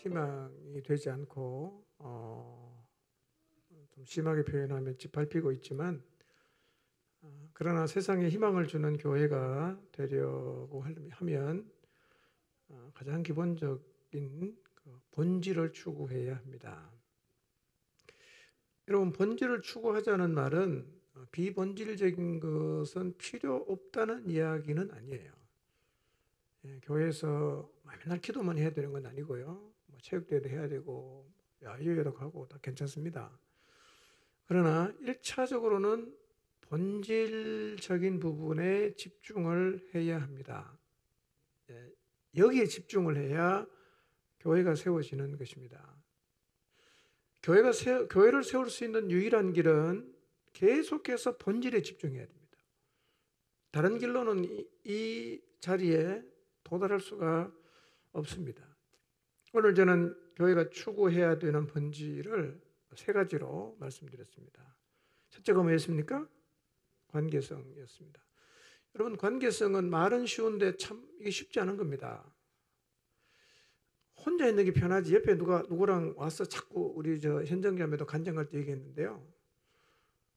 희망이 되지 않고 좀 심하게 표현하면 짓밟히고 있지만 그러나 세상에 희망을 주는 교회가 되려고 하면 가장 기본적인 본질을 추구해야 합니다. 여러분, 본질을 추구하자는 말은 비본질적인 것은 필요 없다는 이야기는 아니에요. 교회에서 맨날 기도만 해야 되는 건 아니고요. 체육대회도 해야 되고 야유회도 가고 다 괜찮습니다. 그러나 1차적으로는 본질적인 부분에 집중을 해야 합니다. 여기에 집중을 해야 교회가 세워지는 것입니다. 교회를 세울 수 있는 유일한 길은 계속해서 본질에 집중해야 됩니다. 다른 길로는 이 자리에 도달할 수가 없습니다. 오늘 저는 교회가 추구해야 되는 본질을 세 가지로 말씀드렸습니다. 첫째가 뭐였습니까? 관계성이었습니다. 여러분, 관계성은 말은 쉬운데 참 이게 쉽지 않은 겁니다. 혼자 있는 게 편하지 옆에 누구랑 와서 자꾸 우리 현정자매도 간증 갈 때 얘기했는데요.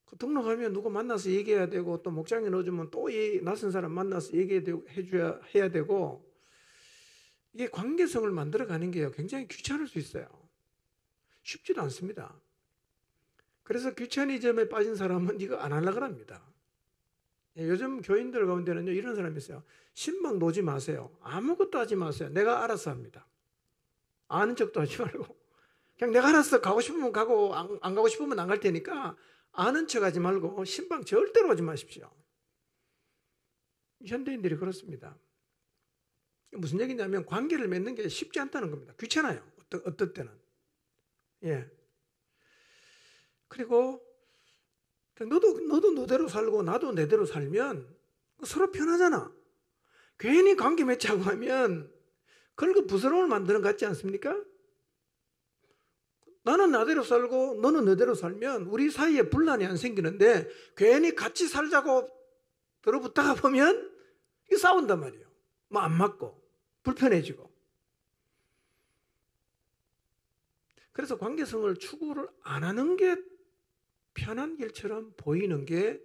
그 등록하면 누구 만나서 얘기해야 되고 또 목장에 넣어주면 또 낯선 사람 만나서 해야 되고 이게 관계성을 만들어가는 게요 굉장히 귀찮을 수 있어요. 쉽지도 않습니다. 그래서 귀차니즘에 빠진 사람은 이거 안 하려고 합니다. 요즘 교인들 가운데는요 이런 사람이 있어요. 신방 놓지 마세요. 아무것도 하지 마세요. 내가 알아서 합니다. 아는 척도 하지 말고 그냥 내가 알아서 가고 싶으면 가고 안 가고 싶으면 안 갈 테니까 아는 척 하지 말고 신방 절대로 오지 마십시오. 현대인들이 그렇습니다. 무슨 얘기냐면 관계를 맺는 게 쉽지 않다는 겁니다. 귀찮아요. 어떨 때는. 그리고 너도 너대로 살고 나도 내대로 살면 서로 편하잖아. 괜히 관계 맺자고 하면 그걸 부스럼을 만드는 것 같지 않습니까? 나는 나대로 살고 너는 너대로 살면 우리 사이에 분란이 안 생기는데 괜히 같이 살자고 들어붙다가 보면 이게 싸운단 말이에요. 뭐 안 맞고 불편해지고. 그래서 관계성을 추구를 안 하는 게 편한 길처럼 보이는 게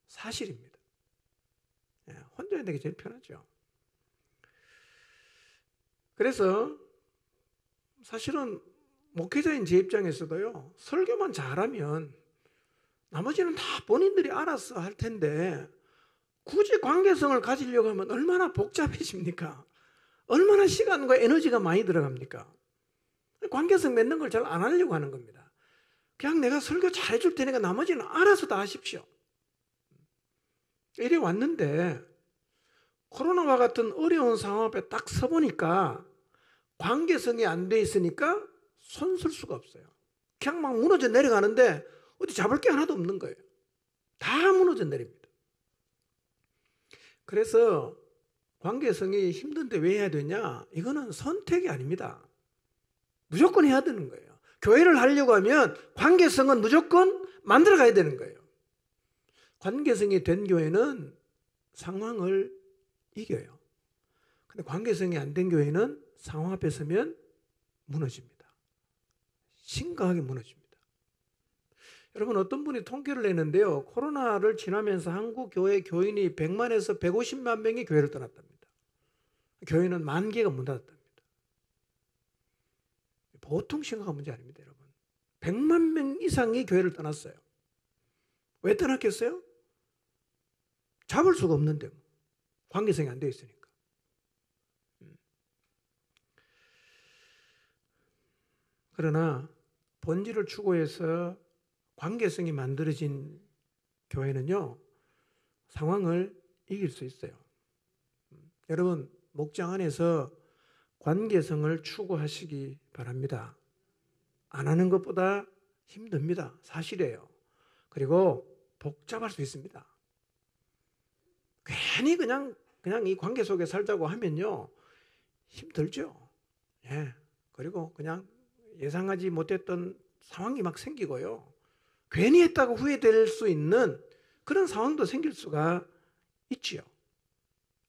사실입니다. 혼자 있는 게 제일 편하죠. 그래서 사실은 목회자인 제 입장에서도요, 설교만 잘하면 나머지는 다 본인들이 알아서 할 텐데 굳이 관계성을 가지려고 하면 얼마나 복잡해집니까? 얼마나 시간과 에너지가 많이 들어갑니까? 관계성 맺는 걸 잘 안 하려고 하는 겁니다. 그냥 내가 설교 잘 해줄 테니까 나머지는 알아서 다 하십시오. 이래 왔는데 코로나와 같은 어려운 상황 앞에 딱 서보니까 관계성이 안 돼 있으니까 손 쓸 수가 없어요. 그냥 막 무너져 내려가는데 어디 잡을 게 하나도 없는 거예요. 다 무너져 내립니다. 그래서 관계성이 힘든데 왜 해야 되냐? 이거는 선택이 아닙니다. 무조건 해야 되는 거예요. 교회를 하려고 하면 관계성은 무조건 만들어 가야 되는 거예요. 관계성이 된 교회는 상황을 이겨요. 근데 관계성이 안 된 교회는 상황 앞에 서면 무너집니다. 심각하게 무너집니다. 여러분, 어떤 분이 통계를 내는데요. 코로나를 지나면서 한국 교회 교인이 100만에서 150만 명이 교회를 떠났답니다. 교회는 10,000개가 문 닫았답니다. 보통 심각한 문제 아닙니다, 여러분. 100만 명 이상이 교회를 떠났어요. 왜 떠났겠어요? 잡을 수가 없는데 관계성이 안 되어 있으니까. 그러나 본질을 추구해서 관계성이 만들어진 교회는요, 상황을 이길 수 있어요. 여러분, 목장 안에서 관계성을 추구하시기 바랍니다. 안 하는 것보다 힘듭니다. 사실이에요. 그리고 복잡할 수 있습니다. 괜히 그냥 이 관계 속에 살자고 하면요, 힘들죠. 그리고 그냥 예상하지 못했던 상황이 막 생기고요. 괜히 했다고 후회될 수 있는 그런 상황도 생길 수가 있지요.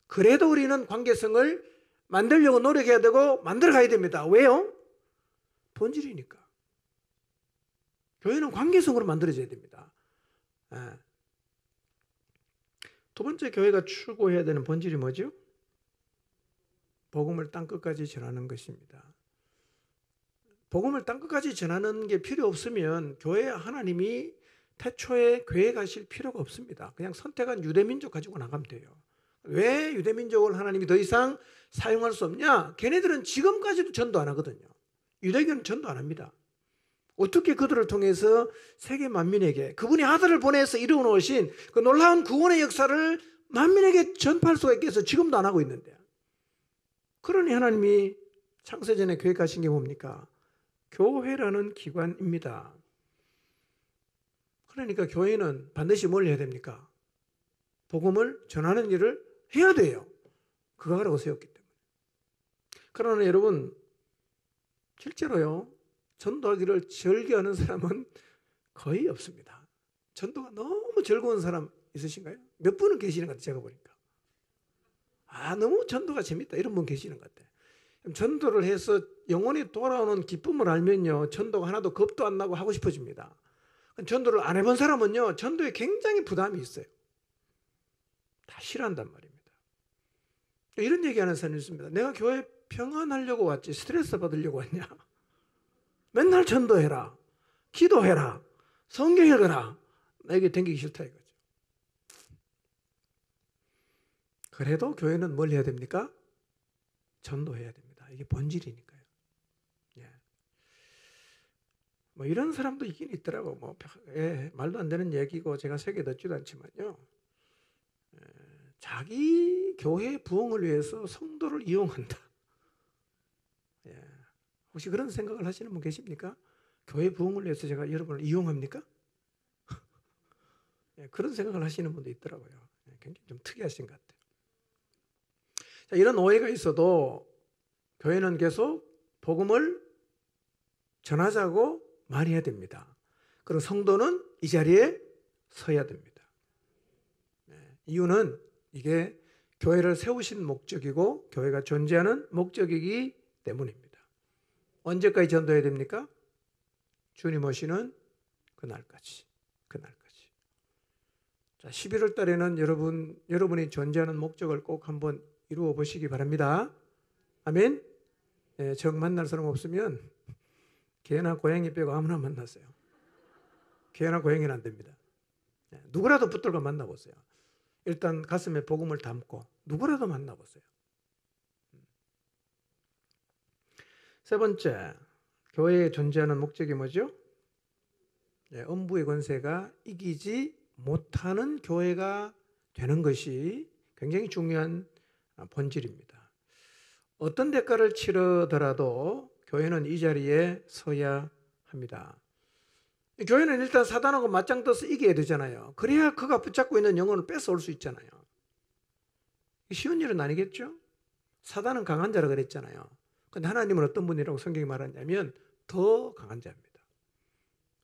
그래도 우리는 관계성을 만들려고 노력해야 되고 만들어 가야 됩니다. 왜요? 본질이니까. 교회는 관계성으로 만들어져야 됩니다. 예. 두 번째 교회가 추구해야 되는 본질이 뭐죠? 복음을 땅끝까지 전하는 것입니다. 복음을 땅끝까지 전하는 게 필요 없으면 교회 하나님이 태초에 교회 가실 필요가 없습니다. 그냥 선택한 유대민족 가지고 나가면 돼요. 왜 유대민족을 하나님이 더 이상 사용할 수 없냐? 걔네들은 지금까지도 전도 안 하거든요. 유대교는 전도 안 합니다. 어떻게 그들을 통해서 세계 만민에게 그분이 아들을 보내서 이루어 놓으신 그 놀라운 구원의 역사를 만민에게 전파할 수가 있겠어? 지금도 안 하고 있는데. 그러니 하나님이 창세전에 계획하신 게 뭡니까? 교회라는 기관입니다. 그러니까 교회는 반드시 뭘 해야 됩니까? 복음을 전하는 일을 해야 돼요. 그거 하라고 세웠기 때문에. 그러나 여러분, 실제로요, 전도하기를 즐겨하는 사람은 거의 없습니다. 전도가 너무 즐거운 사람 있으신가요? 몇 분은 계시는 것 같아요, 제가 보니까. 너무 전도가 재밌다, 이런 분 계시는 것 같아요. 전도를 해서 영혼이 돌아오는 기쁨을 알면요, 전도가 하나도 겁도 안 나고 하고 싶어집니다. 전도를 안 해본 사람은요, 전도에 굉장히 부담이 있어요. 다 싫어한단 말입니다. 이런 얘기하는 사람이 있습니다. 내가 교회 평안하려고 왔지 스트레스 받으려고 왔냐? 맨날 전도해라, 기도해라, 성경 읽어라. 나에게 댕기기 싫다 이거죠. 그래도 교회는 뭘 해야 됩니까? 전도해야 됩니다. 이게 본질이니까요. 예. 뭐 이런 사람도 있긴 있더라고. 말도 안 되는 얘기고 제가 세게 듣지도 않지만요. 자기 교회 부흥을 위해서 성도를 이용한다. 예. 혹시 그런 생각을 하시는 분 계십니까? 교회 부흥을 위해서 제가 여러분을 이용합니까? 예, 그런 생각을 하시는 분도 있더라고요. 예, 굉장히 좀 특이하신 것 같아요. 자, 이런 오해가 있어도 교회는 계속 복음을 전하자고 말해야 됩니다. 그리고 성도는 이 자리에 서야 됩니다. 예, 이유는 이게 교회를 세우신 목적이고 교회가 존재하는 목적이기 때문입니다. 언제까지 전도해야 됩니까? 주님 오시는 그날까지. 자, 11월 달에는 여러분이 존재하는 목적을 꼭 한번 이루어 보시기 바랍니다. 아멘. 예, 정 만날 사람 없으면 개나 고양이 빼고 아무나 만나세요. 개나 고양이는 안 됩니다. 예, 누구라도 붙들고 만나보세요. 일단 가슴에 복음을 담고 누구라도 만나보세요. 세 번째, 교회에 존재하는 목적이 뭐죠? 네, 음부의 권세가 이기지 못하는 교회가 되는 것이 굉장히 중요한 본질입니다. 어떤 대가를 치르더라도 교회는 이 자리에 서야 합니다. 교회는 일단 사단하고 맞짱 떠서 이겨야 되잖아요. 그래야 그가 붙잡고 있는 영혼을 뺏어올 수 있잖아요. 쉬운 일은 아니겠죠? 사단은 강한 자라 그랬잖아요. 근데 하나님은 어떤 분이라고 성경이 말하냐면 더 강한 자입니다.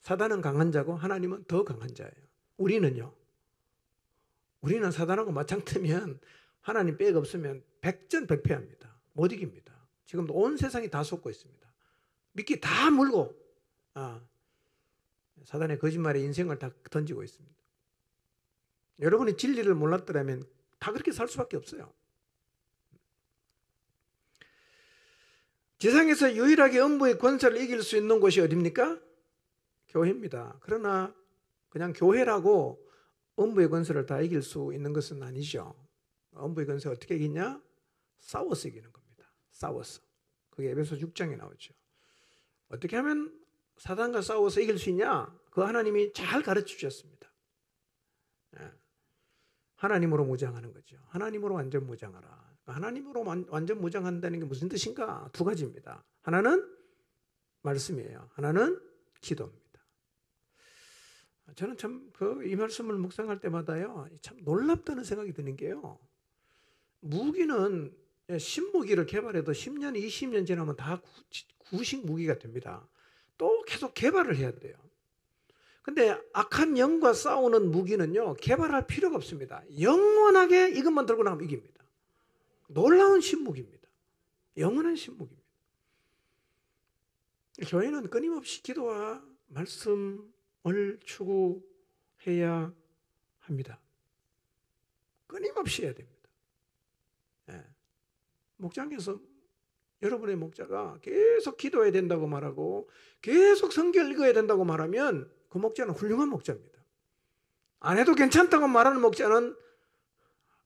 사단은 강한 자고 하나님은 더 강한 자예요. 우리는요. 우리는 사단하고 맞짱 뜨면 하나님 백 없으면 백전백패합니다. 못 이깁니다. 지금도 온 세상이 다 속고 있습니다. 미끼 다 물고 사단의 거짓말에 인생을 다 던지고 있습니다. 여러분이 진리를 몰랐더라면 다 그렇게 살 수밖에 없어요. 지상에서 유일하게 음부의 권세를 이길 수 있는 곳이 어디입니까? 교회입니다. 그러나 그냥 교회라고 음부의 권세를 다 이길 수 있는 것은 아니죠. 음부의 권세 어떻게 이기냐? 싸워서 이기는 겁니다. 싸워서. 그게 에베소 6장에 나오죠. 어떻게 하면 사단과 싸워서 이길 수 있냐? 그 하나님이 잘 가르쳐 주셨습니다. 하나님으로 무장하는 거죠. 하나님으로 완전 무장하라. 하나님으로 완전 무장한다는 게 무슨 뜻인가? 두 가지입니다. 하나는 말씀이에요. 하나는 기도입니다. 저는 참 이 말씀을 묵상할 때마다요, 참 놀랍다는 생각이 드는 게요. 무기는 신무기를 개발해도 10년, 20년 지나면 다 구식 무기가 됩니다. 또 계속 개발을 해야 돼요. 근데 악한 영과 싸우는 무기는요, 개발할 필요가 없습니다. 영원하게 이것만 들고 나가면 이깁니다. 놀라운 신무기입니다. 영원한 신무기입니다. 교회는 끊임없이 기도와 말씀을 추구해야 합니다. 끊임없이 해야 됩니다. 예. 목장에서 여러분의 목자가 계속 기도해야 된다고 말하고 계속 성경을 읽어야 된다고 말하면 그 목자는 훌륭한 목자입니다. 안 해도 괜찮다고 말하는 목자는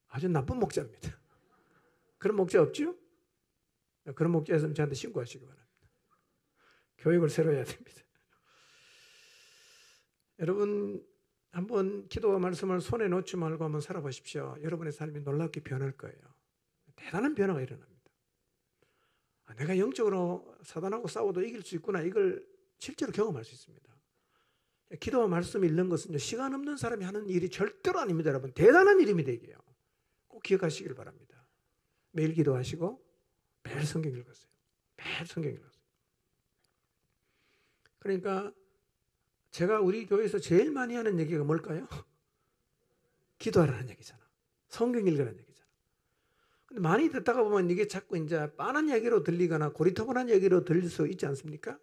아주 나쁜 목자입니다. 그런 목자 없죠? 그런 목자 있으면 저한테 신고하시기 바랍니다. 교육을 새로 해야 됩니다. 여러분 한번 기도와 말씀을 손에 놓지 말고 한번 살아보십시오. 여러분의 삶이 놀랍게 변할 거예요. 대단한 변화가 일어납니다. 내가 영적으로 사단하고 싸워도 이길 수 있구나, 이걸 실제로 경험할 수 있습니다. 기도와 말씀 읽는 것은 시간 없는 사람이 하는 일이 절대로 아닙니다. 여러분 대단한 일입니다. 이게요. 꼭 기억하시길 바랍니다. 매일 기도하시고 매일 성경 읽었어요. 매일 성경 읽었어요. 그러니까 제가 우리 교회에서 제일 많이 하는 얘기가 뭘까요? 기도하라는 얘기잖아. 성경 읽으라는 얘기잖아. 근데 많이 듣다가 보면 이게 자꾸 이제 빤한 얘기로 들리거나 고리타분한 얘기로 들릴 수 있지 않습니까?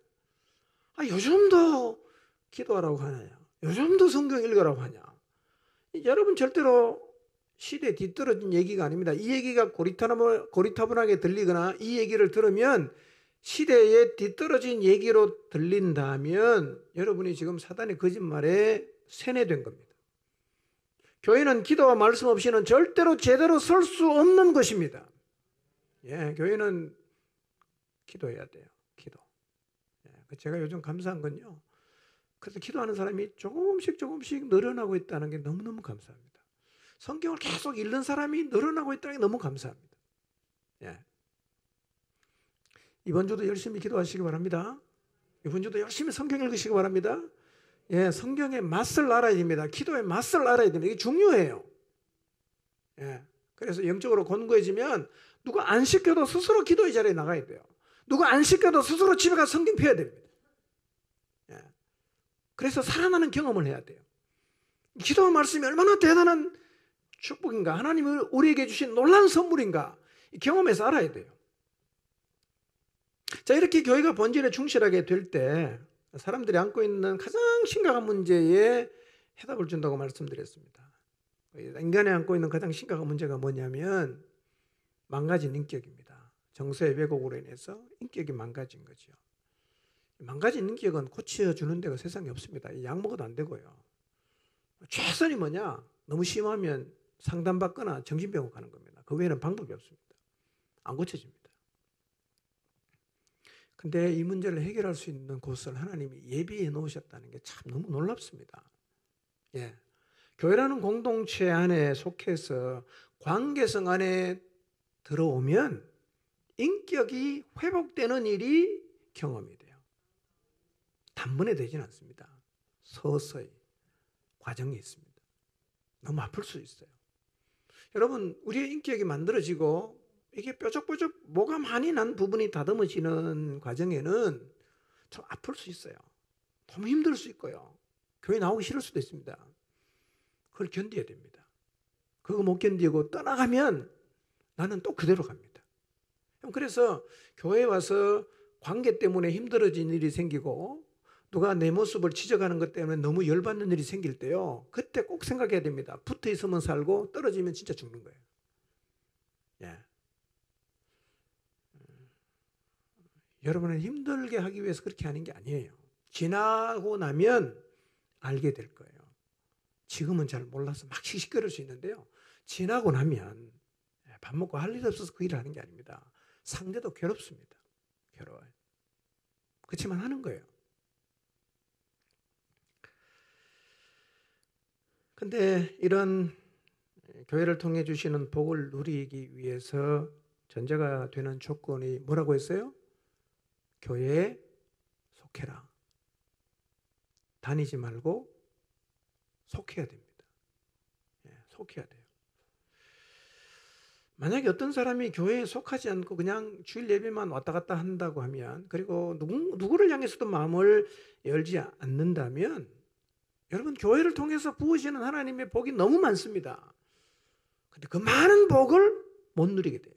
요즘도 기도하라고 하냐? 요즘도 성경 읽으라고 하냐? 여러분 절대로 시대에 뒤떨어진 얘기가 아닙니다. 이 얘기가 고리타분하게 들리거나 이 얘기를 들으면 시대에 뒤떨어진 얘기로 들린다면 여러분이 지금 사단의 거짓말에 세뇌된 겁니다. 교회는 기도와 말씀 없이는 절대로 제대로 설 수 없는 것입니다. 예, 교회는 기도해야 돼요. 기도. 예, 제가 요즘 감사한 건요. 그래서 기도하는 사람이 조금씩 늘어나고 있다는 게 너무너무 감사합니다. 성경을 계속 읽는 사람이 늘어나고 있다는 게 너무 감사합니다. 예. 이번 주도 열심히 기도하시기 바랍니다. 이번 주도 열심히 성경 읽으시기 바랍니다. 예, 성경의 맛을 알아야 됩니다. 기도의 맛을 알아야 됩니다. 이게 중요해요. 예, 그래서 영적으로 권고해지면 누가 안 시켜도 스스로 기도의 자리에 나가야 돼요. 누가 안 시켜도 스스로 집에 가서 성경 펴야 됩니다. 예, 그래서 살아나는 경험을 해야 돼요. 기도와 말씀이 얼마나 대단한 축복인가, 하나님이 우리에게 주신 놀라운 선물인가 경험해서 알아야 돼요. 자, 이렇게 교회가 본질에 충실하게 될 때 사람들이 안고 있는 가장 심각한 문제에 해답을 준다고 말씀드렸습니다. 인간이 안고 있는 가장 심각한 문제가 뭐냐면 망가진 인격입니다. 정서의 왜곡으로 인해서 인격이 망가진 거죠. 망가진 인격은 고쳐주는 데가 세상에 없습니다. 약 먹어도 안 되고요. 최선이 뭐냐? 너무 심하면 상담받거나 정신병원 가는 겁니다. 그 외에는 방법이 없습니다. 안 고쳐집니다. 근데 이 문제를 해결할 수 있는 곳을 하나님이 예비해 놓으셨다는 게 참 너무 놀랍습니다. 예. 교회라는 공동체 안에 속해서 관계성 안에 들어오면 인격이 회복되는 일이 경험이 돼요. 단번에 되지는 않습니다. 서서히 과정이 있습니다. 너무 아플 수 있어요. 여러분, 우리의 인격이 만들어지고 이게 뾰족뾰족 뭐가 많이 난 부분이 다듬어지는 과정에는 좀 아플 수 있어요. 너무 힘들 수 있고요. 교회 나오기 싫을 수도 있습니다. 그걸 견뎌야 됩니다. 그거 못 견디고 떠나가면 나는 또 그대로 갑니다. 그래서 교회에 와서 관계 때문에 힘들어진 일이 생기고 누가 내 모습을 지적하는 것 때문에 너무 열받는 일이 생길 때요. 그때 꼭 생각해야 됩니다. 붙어 있으면 살고 떨어지면 진짜 죽는 거예요. 예. 여러분을 힘들게 하기 위해서 그렇게 하는 게 아니에요. 지나고 나면 알게 될 거예요. 지금은 잘 몰라서 막 시시거릴 수 있는데요. 지나고 나면 밥 먹고 할 일 없어서 그 일을 하는 게 아닙니다. 상대도 괴롭습니다. 괴로워요. 그렇지만 하는 거예요. 근데 이런 교회를 통해 주시는 복을 누리기 위해서 전제가 되는 조건이 뭐라고 했어요? 교회에 속해라. 다니지 말고 속해야 됩니다. 예, 속해야 돼요. 만약에 어떤 사람이 교회에 속하지 않고 그냥 주일 예배만 왔다 갔다 한다고 하면, 그리고 누구를 향해서도 마음을 열지 않는다면, 여러분 교회를 통해서 부으시는 하나님의 복이 너무 많습니다. 근데 그 많은 복을 못 누리게 돼요.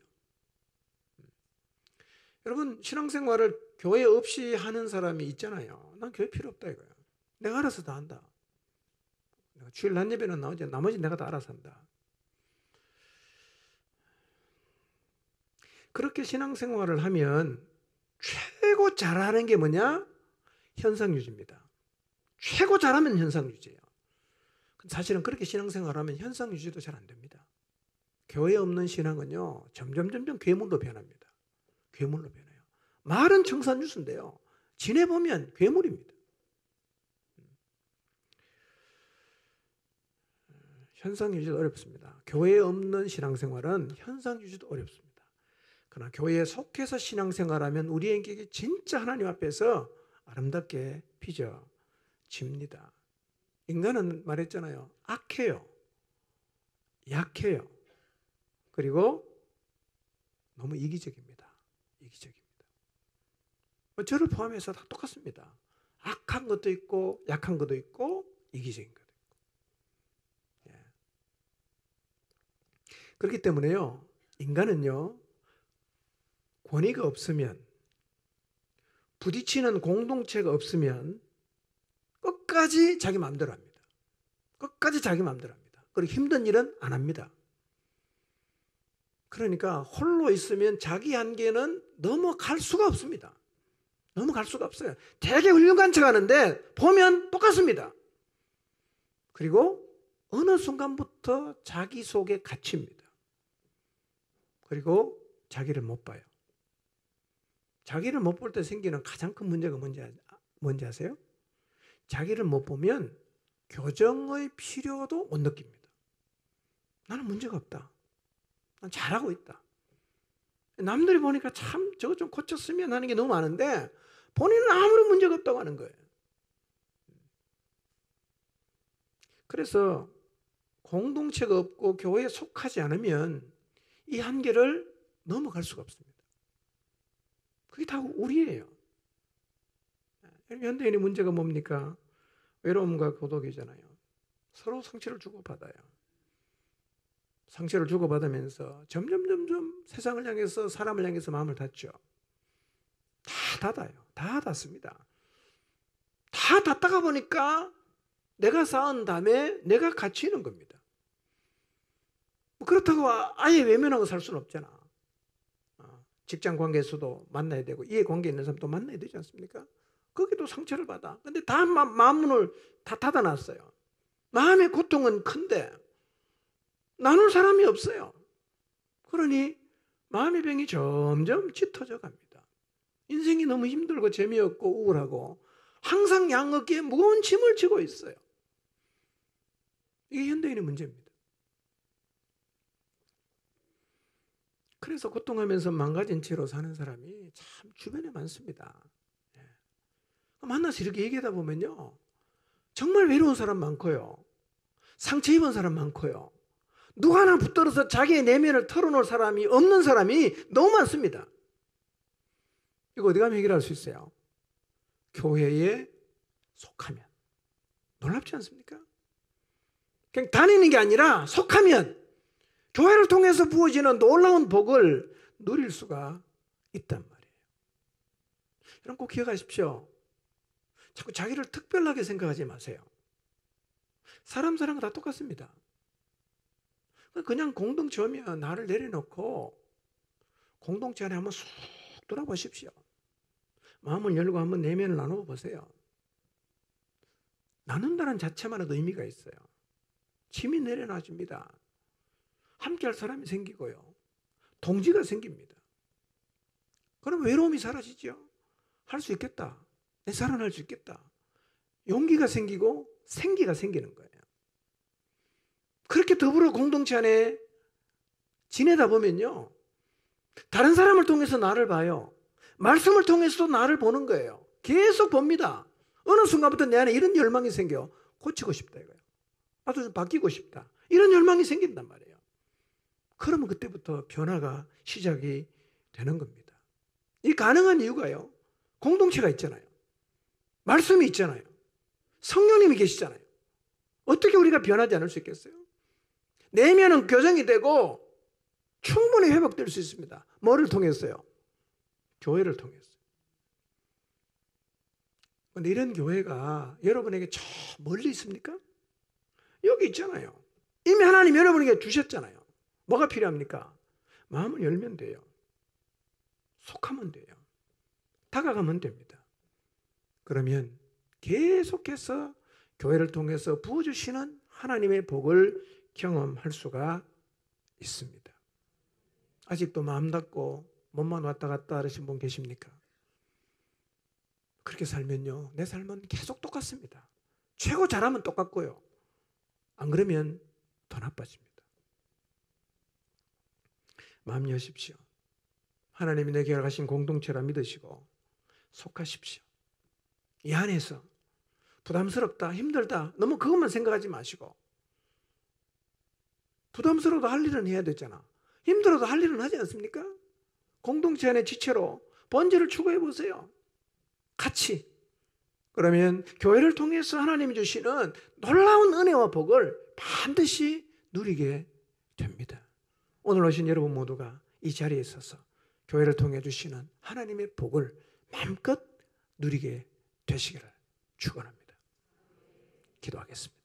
여러분 신앙생활을 교회 없이 하는 사람이 있잖아요. 난 교회 필요 없다 이거야. 내가 알아서 다 한다. 내가 주일 낮 예배는 나오지 나머지 내가 다 알아서 한다. 그렇게 신앙생활을 하면 최고 잘하는 게 뭐냐? 현상유지입니다. 최고 잘하면 현상유지예요. 사실은 그렇게 신앙생활을 하면 현상유지도 잘 안 됩니다. 교회 없는 신앙은요, 점점 괴물로 변합니다. 괴물로 변해요. 말은 청산유수인데요, 지내보면 괴물입니다. 현상유지도 어렵습니다. 교회에 없는 신앙생활은 현상유지도 어렵습니다. 그러나 교회에 속해서 신앙생활하면 우리에게 진짜 하나님 앞에서 아름답게 빚어집니다. 인간은 말했잖아요. 악해요. 약해요. 그리고 너무 이기적입니다. 이기적입니다. 저를 포함해서 다 똑같습니다. 악한 것도 있고 약한 것도 있고 이기적인 것도 있고. 예. 그렇기 때문에요, 인간은요, 권위가 없으면, 부딪히는 공동체가 없으면 끝까지 자기 마음대로 합니다. 끝까지 자기 마음대로 합니다. 그리고 힘든 일은 안 합니다. 그러니까 홀로 있으면 자기 한계는 넘어갈 수가 없습니다. 넘어갈 수가 없어요. 되게 훌륭한 척 하는데 보면 똑같습니다. 그리고 어느 순간부터 자기 속에 갇힙니다. 그리고 자기를 못 봐요. 자기를 못 볼 때 생기는 가장 큰 문제가 뭔지 아세요? 자기를 못 보면 교정의 필요도 못 느낍니다. 나는 문제가 없다. 난 잘하고 있다. 남들이 보니까 참 저거 좀 고쳤으면 하는 게 너무 많은데 본인은 아무런 문제가 없다고 하는 거예요. 그래서 공동체가 없고 교회에 속하지 않으면 이 한계를 넘어갈 수가 없습니다. 그게 다 우리예요. 현대인의 문제가 뭡니까? 외로움과 고독이잖아요. 서로 상처를 주고받아요. 상처를 주고받으면서 점점 세상을 향해서, 사람을 향해서 마음을 닫죠. 다 닫아요. 다 닫습니다. 다 닫다가 보니까 내가 쌓은 담에 내가 갇히는 겁니다. 그렇다고 아예 외면하고 살 수는 없잖아. 직장 관계에서도 만나야 되고 이해관계 있는 사람도 만나야 되지 않습니까? 거기도 상처를 받아. 근데 다 마음문을 다 닫아놨어요. 마음의 고통은 큰데 나눌 사람이 없어요. 그러니 마음의 병이 점점 짙어져 갑니다. 인생이 너무 힘들고 재미없고 우울하고 항상 양어깨에 무거운 짐을 지고 있어요. 이게 현대인의 문제입니다. 그래서 고통하면서 망가진 채로 사는 사람이 참 주변에 많습니다. 만나서 이렇게 얘기하다 보면요, 정말 외로운 사람 많고요, 상처 입은 사람 많고요, 누가 하나 붙들어서 자기의 내면을 털어놓을 사람이 없는 사람이 너무 많습니다. 이거 어디 가면 해결할 수 있어요? 교회에 속하면. 놀랍지 않습니까? 그냥 다니는 게 아니라 속하면 교회를 통해서 부어지는 놀라운 복을 누릴 수가 있단 말이에요. 여러분 꼭 기억하십시오. 자꾸 자기를 특별하게 생각하지 마세요. 사람은 다 똑같습니다. 그냥 공동체 오면 나를 내려놓고 공동체 안에 한번 쑥 돌아보십시오. 마음을 열고 한번 내면을 나누어 보세요. 나눈다는 자체만으로도 의미가 있어요. 짐이 내려놔집니다. 함께할 사람이 생기고요, 동지가 생깁니다. 그럼 외로움이 사라지죠. 할 수 있겠다. 내 살아날 수 있겠다. 용기가 생기고 생기가 생기는 거예요. 그렇게 더불어 공동체 안에 지내다 보면요, 다른 사람을 통해서 나를 봐요. 말씀을 통해서도 나를 보는 거예요. 계속 봅니다. 어느 순간부터 내 안에 이런 열망이 생겨. 고치고 싶다 이거예요. 나도 좀 바뀌고 싶다. 이런 열망이 생긴단 말이에요. 그러면 그때부터 변화가 시작이 되는 겁니다. 이 가능한 이유가요, 공동체가 있잖아요. 말씀이 있잖아요. 성령님이 계시잖아요. 어떻게 우리가 변하지 않을 수 있겠어요? 내면은 교정이 되고 충분히 회복될 수 있습니다. 뭐를 통해서요? 교회를 통해서. 근데 이런 교회가 여러분에게 저 멀리 있습니까? 여기 있잖아요. 이미 하나님 여러분에게 주셨잖아요. 뭐가 필요합니까? 마음을 열면 돼요. 속하면 돼요. 다가가면 됩니다. 그러면 계속해서 교회를 통해서 부어주시는 하나님의 복을 경험할 수가 있습니다. 아직도 마음 닫고 몸만 왔다 갔다 하신 분 계십니까? 그렇게 살면요, 내 삶은 계속 똑같습니다. 최고 잘하면 똑같고요. 안 그러면 더 나빠집니다. 마음 여십시오. 하나님이 내게 가신 공동체라 믿으시고 속하십시오. 이 안에서 부담스럽다, 힘들다, 너무 그것만 생각하지 마시고, 부담스러워도 할 일은 해야 되잖아. 힘들어도 할 일은 하지 않습니까? 공동체 안의 지체로 번제를 추구해 보세요. 같이. 그러면 교회를 통해서 하나님이 주시는 놀라운 은혜와 복을 반드시 누리게 됩니다. 오늘 오신 여러분 모두가 이 자리에 있어서 교회를 통해 주시는 하나님의 복을 마음껏 누리게 되시기를 축원합니다. 기도하겠습니다.